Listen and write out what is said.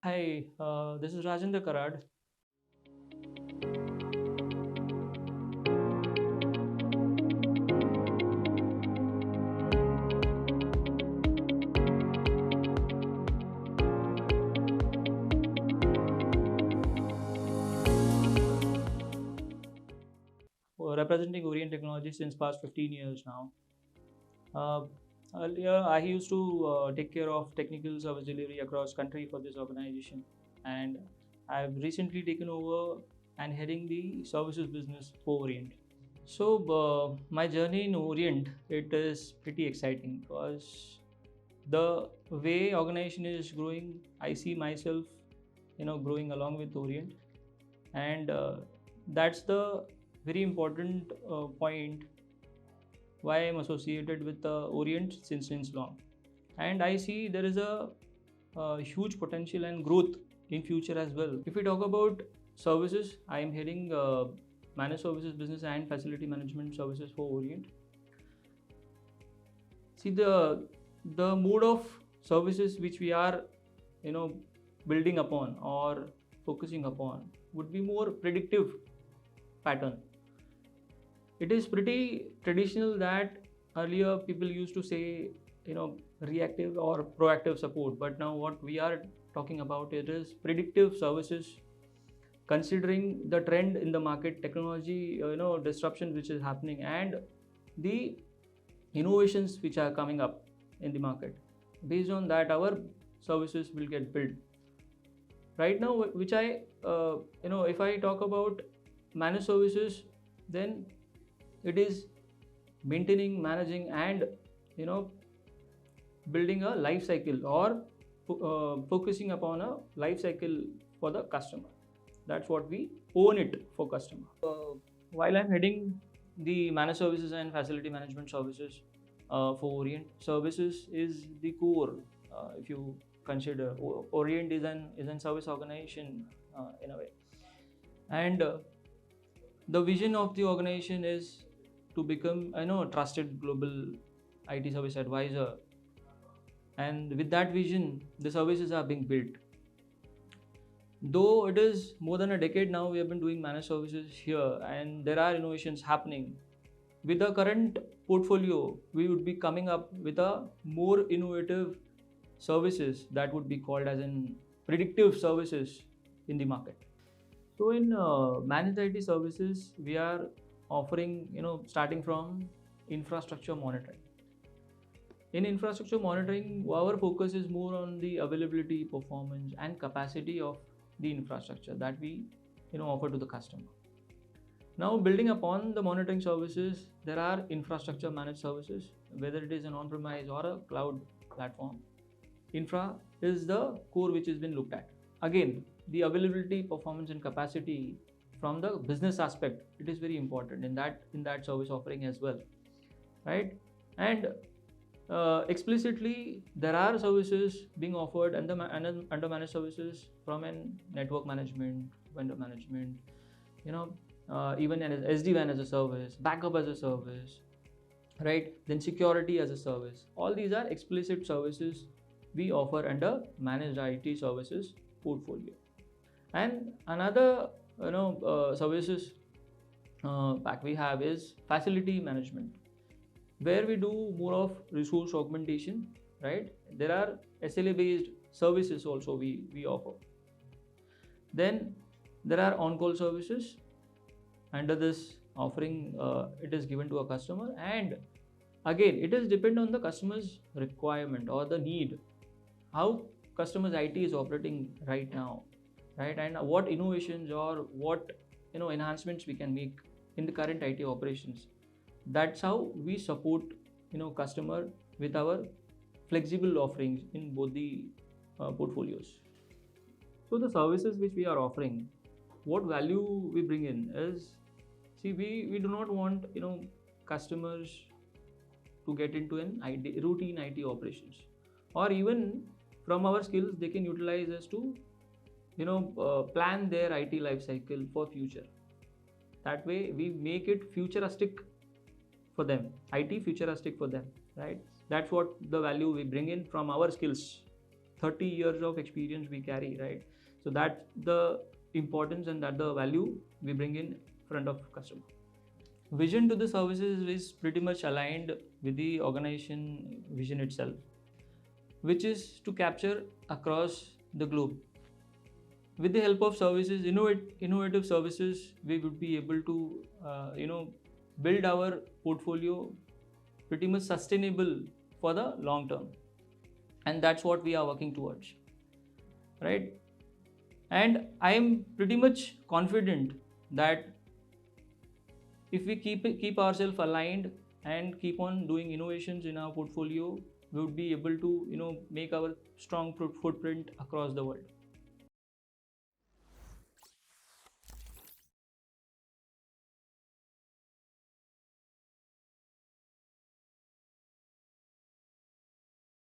Hi, this is Rajendra Karad. Representing Orient Technologies since past 15 years now. Uh, Earlier, I used to take care of technical service delivery across country for this organization, and I've recently taken over and heading the services business for Orient. So, my journey in Orient, it is pretty exciting because the way organization is growing, I see myself, growing along with Orient, and that's the very important point why I'm associated with Orient since long. And I see there is a huge potential and growth in future as well. If we talk about services, I am heading managed services business and facility management services for Orient. See, the mode of services which we are you know building upon or focusing upon would be more predictive pattern. It is pretty traditional that earlier people used to say reactive or proactive support, but now what we are talking about it is predictive services, considering the trend in the market, technology disruption which is happening, and the innovations which are coming up in the market. Based on that, our services will get built right now, which I if I talk about managed services, then it is maintaining, managing, and you know building a life cycle or focusing upon a life cycle for the customer. That's what we own it for customer. While I'm heading the managed services and facility management services for Orient, services is the core. If you consider Orient is an service organization in a way, and the vision of the organization is to become a trusted global IT service advisor, and with that vision the services are being built. Though it is more than a decade now we have been doing managed services here, and there are innovations happening. With the current portfolio, we would be coming up with a more innovative services that would be called as in predictive services in the market. So in managed IT services, we are offering, starting from infrastructure monitoring. In infrastructure monitoring, our focus is more on the availability, performance, and capacity of the infrastructure that we, offer to the customer. Now, building upon the monitoring services, there are infrastructure managed services, whether it is an on-premise or a cloud platform. Infra is the core which has been looked at. Again, the availability, performance, and capacity from the business aspect, it is very important in that service offering as well, right? And explicitly, there are services being offered under managed services from an network management, vendor management, even an SD-WAN as a service, backup as a service, right? Then security as a service. All these are explicit services we offer under managed IT services portfolio. And another services pack we have is facility management, where we do more of resource augmentation, right? There are SLA based services also we offer. Then there are on-call services. Under this offering, it is given to a customer, and again it is depend on the customer's requirement or the need, how customer's IT is operating right now, right? And what innovations or what enhancements we can make in the current IT operations. That's how we support customer with our flexible offerings in both the portfolios. So the services which we are offering, what value we bring in is, see, we do not want customers to get into an routine IT operations, or even from our skills they can utilize us to plan their IT life cycle for future. That way we make it futuristic for them, IT futuristic for them, right? That's what the value we bring in from our skills. 30 years of experience we carry, right? So that's the importance and that the value we bring in front of customer. Vision to the services is pretty much aligned with the organization vision itself, which is to capture across the globe. With the help of services, innovative services, we would be able to, build our portfolio pretty much sustainable for the long term, and that's what we are working towards, right? And I am pretty much confident that if we keep ourselves aligned and keep on doing innovations in our portfolio, we would be able to make our strong footprint across the world.